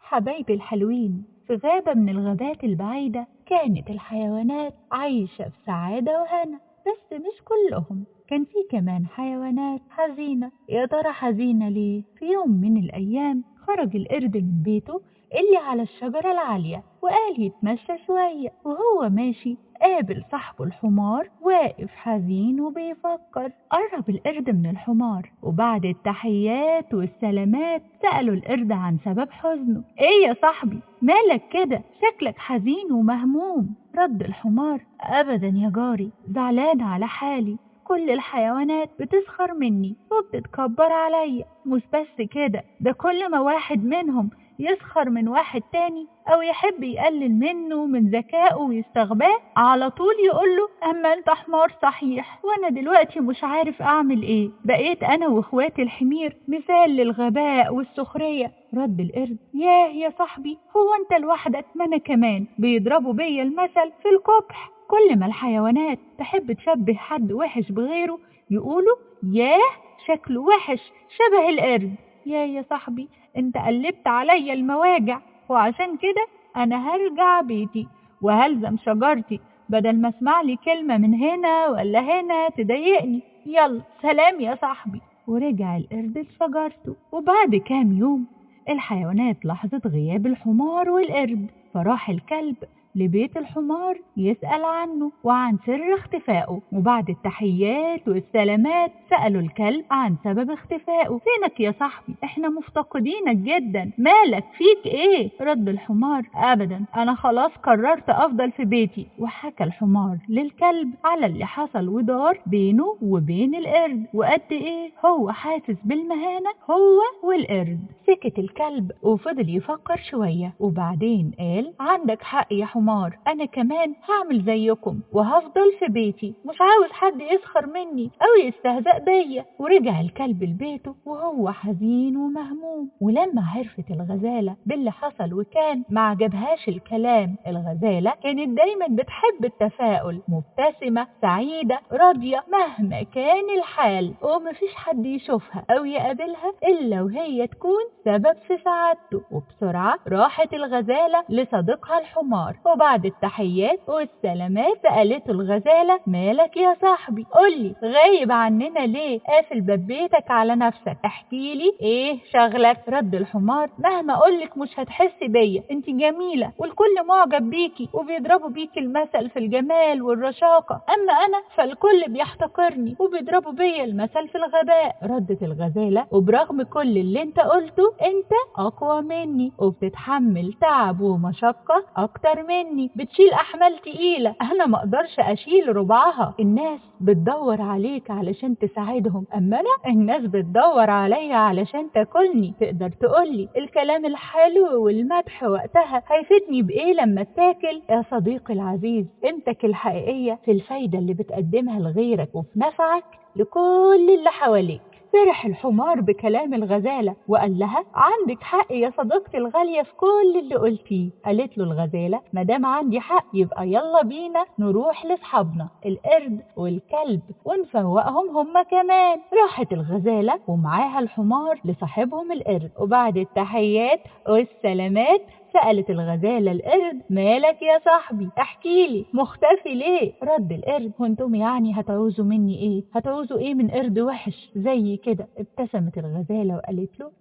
حبايبي الحلوين، في غابة من الغابات البعيدة كانت الحيوانات عايشة في سعادة وهنا، بس مش كلهم، كان في كمان حيوانات حزينة. يا ترى حزينة ليه؟ في يوم من الأيام خرج القرد من بيته اللي على الشجرة العالية وقال يتمشى شوية، وهو ماشي قابل صاحبه الحمار واقف حزين وبيفكر. قرب القرد من الحمار وبعد التحيات والسلامات سأله القرد عن سبب حزنه. ايه يا صاحبي، مالك كده؟ شكلك حزين ومهموم. رد الحمار: ابدا يا جاري، زعلان على حالي، كل الحيوانات بتسخر مني وبتتكبر عليا. مش بس كده، ده كل ما واحد منهم يسخر من واحد تاني أو يحب يقلل منه من ذكائه ويستغباه على طول يقوله أما أنت حمار صحيح، وأنا دلوقتي مش عارف أعمل إيه. بقيت أنا وإخواتي الحمير مثال للغباء والسخرية. رد القرد: ياه يا صاحبي، هو أنت لوحدك؟ ما أنا كمان بيضربوا بيا المثل في القبح. كل ما الحيوانات تحب تشبه حد وحش بغيره يقولوا ياه شكله وحش شبه القرد. يا صاحبي، انت قلبت عليا المواجع، وعشان كده انا هرجع بيتي وهلزم شجرتي بدل ما اسمع لي كلمة من هنا ولا هنا تضايقني. يلا سلام يا صاحبي. ورجع القرد لشجرته. وبعد كام يوم الحيوانات لاحظت غياب الحمار والقرد، فراح الكلب لبيت الحمار يسأل عنه وعن سر اختفائه. وبعد التحيات والسلامات سألوا الكلب عن سبب اختفائه. فينك يا صاحبي؟ احنا مفتقدينك جدا، مالك فيك ايه؟ رد الحمار: ابدا، انا خلاص قررت افضل في بيتي. وحكى الحمار للكلب على اللي حصل ودار بينه وبين القرد، وقد ايه هو حاسس بالمهانة هو والقرد. سكت الكلب وفضل يفكر شوية، وبعدين قال: عندك حق يا حمار، انا كمان هعمل زيكم وهفضل في بيتي، مش عاوز حد يسخر مني او يستهزأ بيا. ورجع الكلب لبيته وهو حزين ومهموم. ولما عرفت الغزالة باللي حصل وكان ما عجبهاش الكلام، الغزالة كانت دايما بتحب التفاؤل، مبتسمة سعيدة راضية مهما كان الحال، ومفيش حد يشوفها او يقابلها الا وهي تكون سبب في سعادته. وبسرعة راحت الغزالة لصديقها الحمار، وبعد التحيات والسلامات سألته الغزالة: مالك يا صاحبي؟ قولي غايب عننا ليه؟ قافل باب بيتك على نفسك، احكيلي ايه شغلك؟ رد الحمار: مهما اقولك مش هتحسي بيا، انت جميلة والكل معجب بيكي وبيضربوا بيكي المثل في الجمال والرشاقة، اما انا فالكل بيحتقرني وبيضربوا بيا المثل في الغباء. ردت الغزالة: وبرغم كل اللي انت قلته انت اقوى مني وبتتحمل تعب ومشقة اكتر مني، بتشيل احمال تقيلة انا ما اقدرش اشيل ربعها. الناس بتدور عليك علشان تساعدهم، اما انا الناس بتدور عليا علشان تاكلني. تقدر تقولي الكلام الحلو والمدح وقتها هيفيدني بايه لما اتاكل؟ يا صديقي العزيز، قيمتك الحقيقية في الفايدة اللي بتقدمها لغيرك وفي نفعك لكل اللي حواليك. فرح الحمار بكلام الغزالة وقال لها: عندك حق يا صديقتي الغالية في كل اللي قلتيه. قالت له الغزالة: مادام عندي حق يبقى يلا بينا نروح لصحابنا القرد والكلب ونفوقهم هما كمان. راحت الغزالة ومعاها الحمار لصاحبهم القرد، وبعد التحيات والسلامات سألت الغزالة القرد: مالك يا صاحبي؟ احكيلي مختفي ليه؟ رد القرد: وانتم يعني هتعوزوا مني ايه؟ هتعوزوا ايه من قرد وحش زي كده؟ ابتسمت الغزالة وقالت له: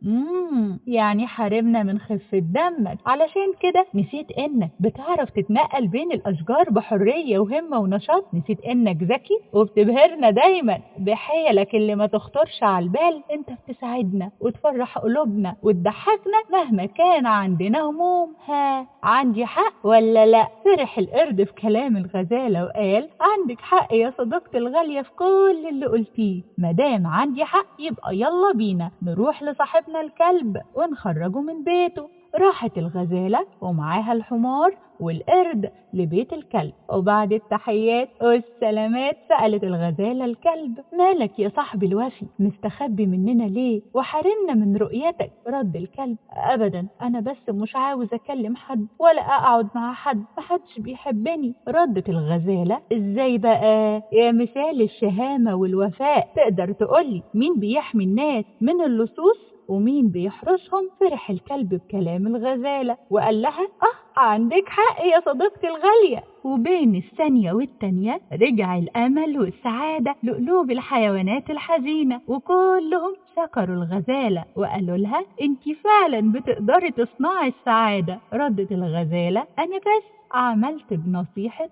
يعني حارمنا من خفة دمك، علشان كده نسيت انك بتعرف تتنقل بين الاشجار بحرية وهمة ونشاط، نسيت انك ذكي وبتبهرنا دايما بحيلك اللي ما تخطرش على البال. انت بتساعدنا وتفرح قلوبنا وتضحكنا مهما كان عندنا هموم. ها عندي حق ولا لا؟ فرح القرد في كلام الغزالة وقال: عندك حق يا صديقتي الغالية في كل اللي قلتيه، مادام عندي حق يبقى يلا بينا نروح لصاحبنا الكلب ونخرجه من بيته. راحت الغزالة ومعاها الحمار والقرد لبيت الكلب، وبعد التحيات والسلامات سألت الغزالة الكلب: مالك يا صاحبي الوفي؟ مستخبي مننا ليه وحرمنا من رؤيتك؟ رد الكلب: أبدا، أنا بس مش عاوز أكلم حد ولا أقعد مع حد، محدش بيحبني. ردت الغزالة: إزاي بقى يا مثال الشهامة والوفاء؟ تقدر تقولي مين بيحمي الناس من اللصوص؟ ومين بيحرسهم؟ فرح الكلب بكلام الغزالة وقال لها عندك حق يا صديقتي الغالية. وبين الثانية والتانية رجع الأمل والسعادة لقلوب الحيوانات الحزينة، وكلهم شكروا الغزالة وقالوا لها انتي فعلا بتقدري تصنعي السعادة. ردت الغزالة أنا بس عملت بنصيحة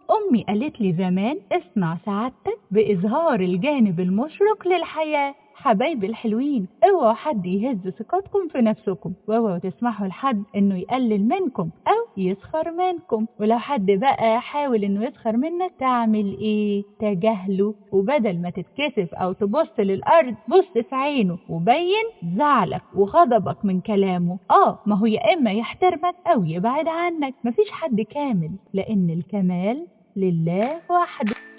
أمي قالت لي زمان اصنع سعادتك بإظهار الجانب المشرق للحياة. حبايبي الحلوين، اوعوا حد يهز ثقتكم في نفسكم، واوعوا تسمحوا لحد انه يقلل منكم او يسخر منكم. ولو حد بقى حاول انه يسخر منك تعمل ايه؟ تجاهله، وبدل ما تتكسف او تبص للارض بص في عينه وبين زعلك وغضبك من كلامه. ما هو يا اما يحترمك او يبعد عنك، مفيش حد كامل لان الكمال لله وحده.